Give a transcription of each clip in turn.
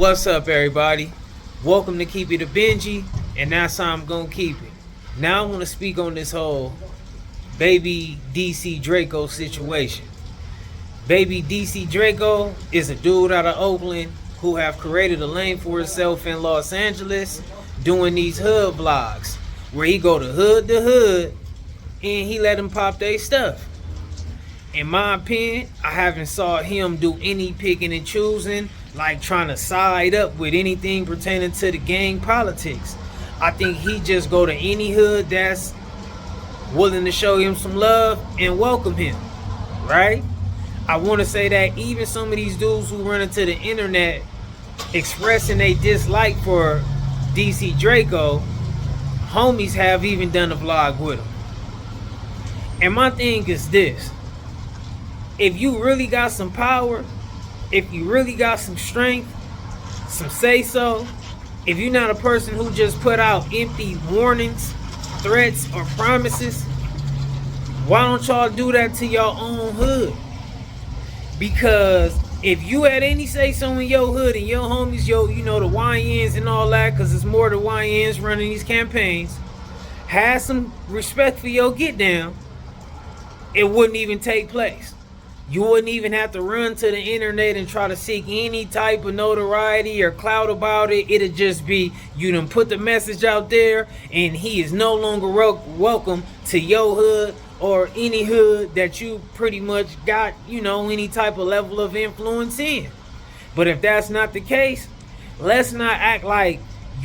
What's up, everybody? Welcome to Keep It a Benji, and that's how I'm gonna keep it. Now I want to speak on this whole Baby DC Draco situation. Baby DC Draco is a dude out of Oakland who have created a lane for himself in Los Angeles doing these hood vlogs where he go to hood and he let them pop their stuff. In my opinion, I haven't saw him do any picking and choosing, like trying to side up with anything pertaining to the gang politics. I think he just go to any hood that's willing to show him some love and welcome him, right? I want to say that even some of these dudes who run into the internet expressing a dislike for DC Draco, homies have even done a vlog with him. And my thing is this: if you really got some power, if you really got some strength, some say-so, if you're not a person who just put out empty warnings, threats, or promises, why don't y'all do that to your own hood? Because if you had any say-so in your hood and your homies, the YNs and all that, because it's more the YNs running these campaigns, had some respect for your get-down, it wouldn't even take place. You wouldn't even have to run to the internet and try to seek any type of notoriety or clout about it. It'd just be, you done put the message out there and he is no longer welcome to your hood or any hood that you pretty much got, any type of level of influence in. But if that's not the case, let's not act like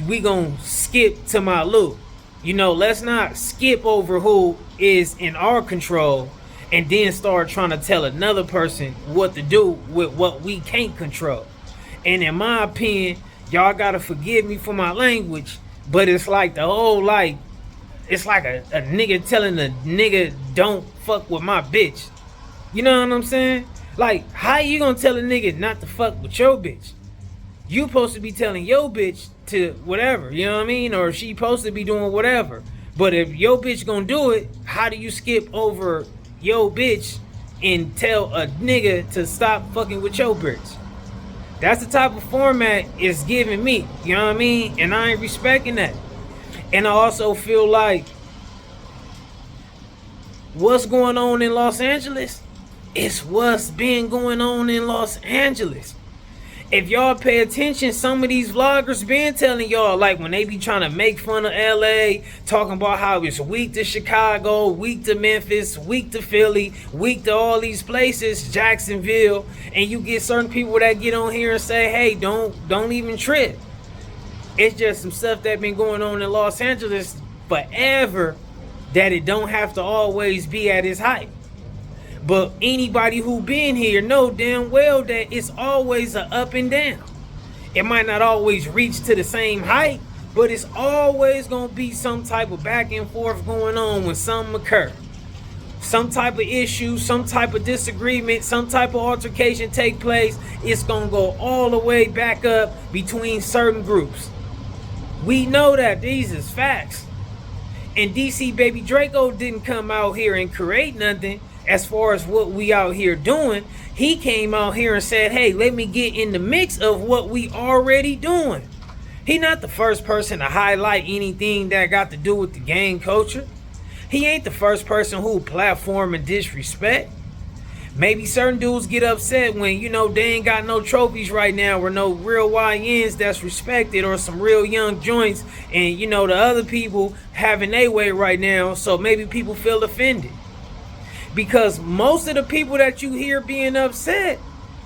we gonna skip to my loop. Let's not skip over who is in our control and then start trying to tell another person what to do with what we can't control. And in my opinion, y'all gotta forgive me for my language, but it's like it's like a nigga telling a nigga don't fuck with my bitch. You know what I'm saying? Like, how you gonna tell a nigga not to fuck with your bitch? You supposed to be telling your bitch to whatever, you know what I mean? Or she supposed to be doing whatever. But if your bitch gonna do it, how do you skip over yo bitch and tell a nigga to stop fucking with your bitch? That's the type of format it's giving me, you know what I mean? And I ain't respecting that. And I also feel like what's going on in Los Angeles is what's been going on in Los Angeles. If y'all pay attention, some of these vloggers been telling y'all, like when they be trying to make fun of LA, talking about how it's weak to Chicago, weak to Memphis, weak to Philly, weak to all these places, Jacksonville, and you get certain people that get on here and say, hey, don't even trip. It's just some stuff that been going on in Los Angeles forever that it don't have to always be at its height. But anybody who been here know damn well that it's always a up and down. It might not always reach to the same height, but it's always gonna be some type of back and forth going on when something occur. Some type of issue, some type of disagreement, some type of altercation take place. It's gonna go all the way back up between certain groups. We know that these is facts. And DC Baby Draco didn't come out here and create nothing. As far as what we out here doing, he came out here and said, hey, let me get in the mix of what we already doing. He not the first person to highlight anything that got to do with the gang culture. He ain't the first person who platform and disrespect. Maybe certain dudes get upset when, they ain't got no trophies right now or no real YNs that's respected or some real young joints and, the other people having their way right now. So maybe people feel offended. Because most of the people that you hear being upset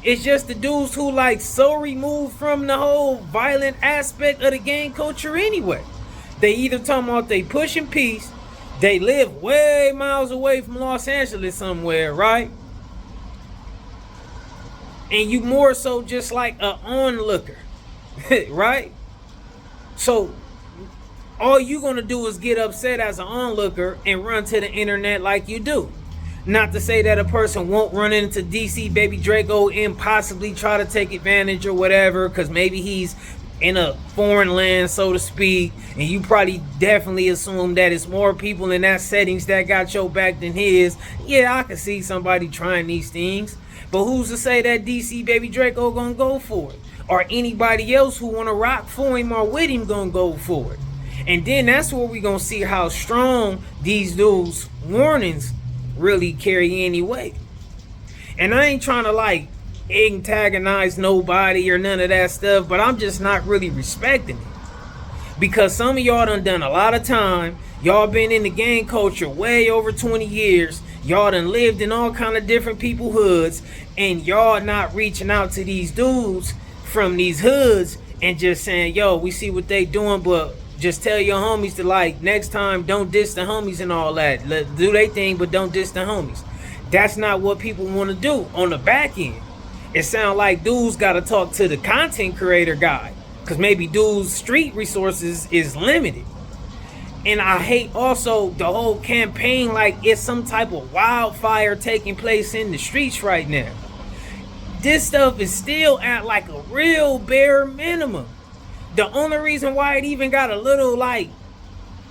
is just the dudes who so removed from the whole violent aspect of the gang culture anyway. They either talking about they pushing peace, they live way miles away from Los Angeles somewhere, right? And you more so just like an onlooker, right? So all you gonna do is get upset as an onlooker and run to the internet like you do. Not to say that a person won't run into DC Baby Draco and possibly try to take advantage or whatever, because maybe he's in a foreign land, so to speak, and you probably definitely assume that it's more people in that settings that got your back than his. Yeah, I can see somebody trying these things, but who's to say that DC Baby Draco gonna go for it? or anybody else who want to rock for him or with him gonna go for it. And then that's where we gonna see how strong these dudes' warnings really carry any weight. And I ain't trying to like antagonize nobody or none of that stuff, but I'm just not really respecting it. Because some of y'all done a lot of time. Y'all been in the gang culture way over 20 years. Y'all done lived in all kind of different people hoods. And y'all not reaching out to these dudes from these hoods and just saying, yo, we see what they doing, but just tell your homies to, like, next time don't diss the homies and all that. Do they thing, but don't diss the homies. That's not what people want to do on the back end. It sounds like dudes got to talk to the content creator guy, because maybe dudes' street resources is limited. And I hate also the whole campaign like it's some type of wildfire taking place in the streets right now. This stuff is still at like a real bare minimum. The only reason why it even got a little like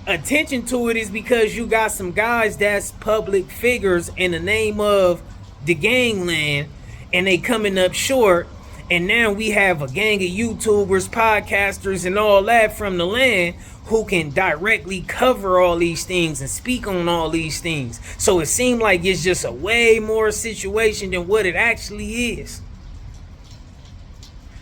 attention to it is because you got some guys that's public figures in the name of the gangland, and they coming up short. And now we have a gang of YouTubers, podcasters, and all that from the land who can directly cover all these things and speak on all these things. So it seemed like it's just a way more situation than what it actually is.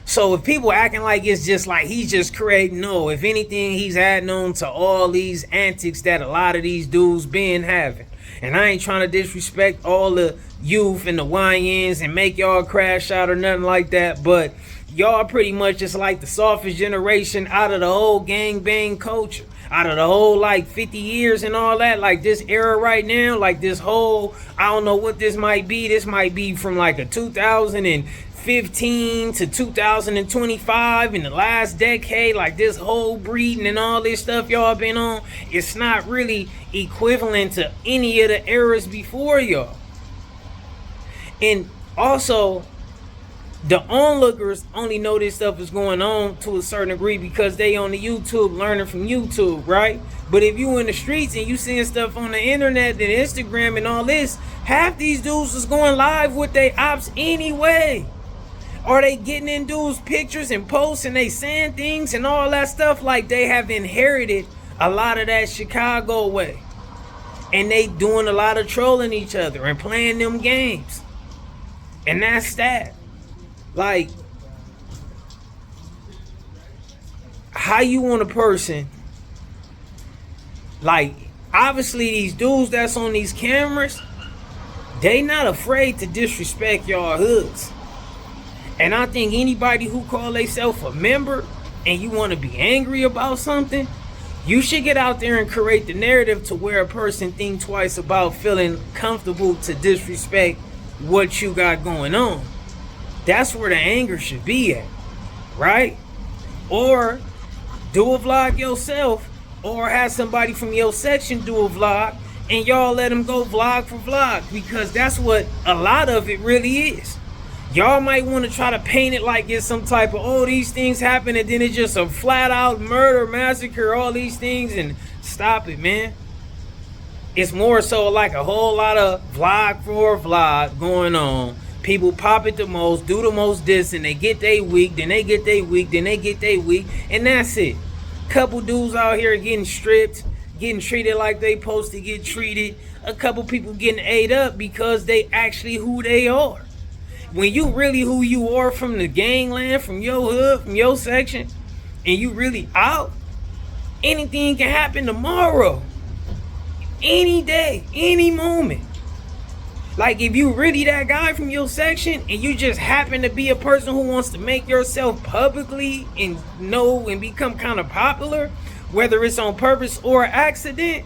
So if people acting like it's just like he's just creating, no, if anything, he's adding on to all these antics that a lot of these dudes been having. And I ain't trying to disrespect all the youth and the YNs and make y'all crash out or nothing like that, but y'all pretty much just like the softest generation out of the whole gangbang culture, out of the whole like 50 years and all that. Like this era right now, like this whole, I don't know what this might be. This might be from like a 2015 to 2025 in the last decade. Like this whole breeding and all this stuff y'all been on, it's not really equivalent to any of the eras before y'all. And also, the onlookers only know this stuff is going on to a certain degree because they on the YouTube learning from YouTube, right? But if you in the streets and you seeing stuff on the internet and Instagram and all this, half these dudes is going live with their ops anyway. Are they getting in dudes' pictures and posts and they saying things and all that stuff like they have inherited a lot of that Chicago way. And they doing a lot of trolling each other and playing them games. And that's that. Like, how you want a person, like, obviously these dudes that's on these cameras, they not afraid to disrespect y'all hoods. And I think anybody who call themselves a member and you want to be angry about something, you should get out there and create the narrative to where a person think twice about feeling comfortable to disrespect what you got going on. That's where the anger should be at, right? Or do a vlog yourself, or have somebody from your section do a vlog and y'all let them go vlog for vlog, because that's what a lot of it really is. Y'all might want to try to paint it like it's some type of, oh, these things happen and then it's just a flat out murder, massacre, all these things, and stop it, man. It's more so like a whole lot of vlog for vlog going on. People pop it the most, do the most diss, and they get they week, then they get they week, then they get they week, and that's it. Couple dudes out here getting stripped, getting treated like they supposed to get treated. A couple people getting ate up because they actually who they are. When you really who you are from the gangland, from your hood, from your section, and you really out, anything can happen tomorrow. Any day, any moment. Like if you really that guy from your section and you just happen to be a person who wants to make yourself publicly and know and become kind of popular, whether it's on purpose or accident,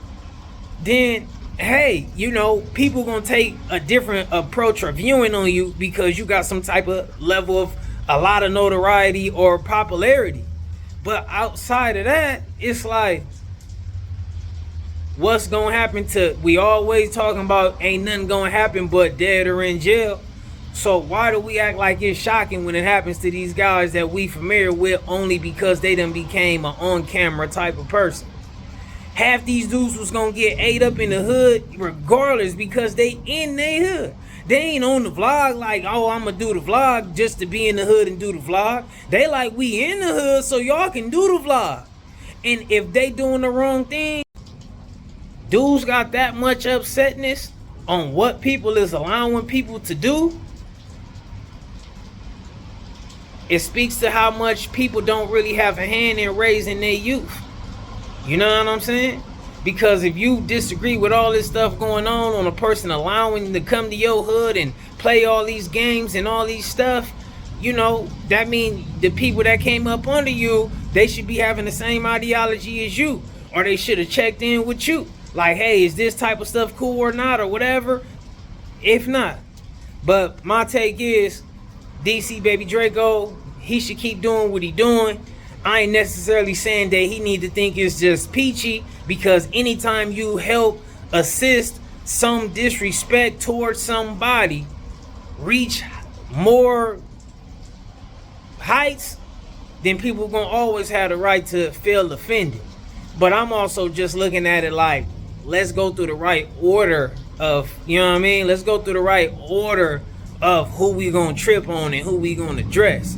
then hey, you know, people gonna take a different approach or viewing on you because you got some type of level of a lot of notoriety or popularity. But outside of that, it's like, what's gonna happen to, we always talking about ain't nothing gonna happen but dead or in jail. So why do we act like it's shocking when it happens to these guys that we familiar with only because they done became an on-camera type of person? Half these dudes was gonna get ate up in the hood regardless because they in their hood. They ain't on the vlog like, oh, I'm gonna do the vlog just to be in the hood and do the vlog. They like, we in the hood so y'all can do the vlog. And if they doing the wrong thing, dudes got that much upsetness on what people is allowing people to do. It speaks to how much people don't really have a hand in raising their youth. You know what I'm saying? Because if you disagree with all this stuff going on a person allowing you to come to your hood and play all these games and all these stuff, you know, that means the people that came up under you, they should be having the same ideology as you, or they should have checked in with you. Like, hey, is this type of stuff cool or not, or whatever? If not. But my take is, DC Baby Draco, he should keep doing what he doing. I ain't necessarily saying that he need to think it's just peachy, because anytime you help assist some disrespect towards somebody reach more heights, then people gonna always have the right to feel offended. But I'm also just looking at it like, let's go through the right order of, you know what I mean? Let's go through the right order of who we gonna trip on and who we gonna address.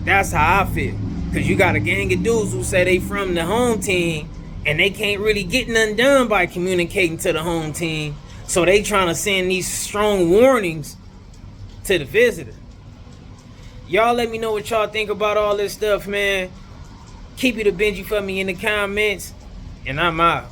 That's how I feel. Because you got a gang of dudes who say they from the home team and they can't really get nothing done by communicating to the home team. So they trying to send these strong warnings to the visitor. Y'all let me know what y'all think about all this stuff, man. Keep it a Benji for me in the comments. And I'm out.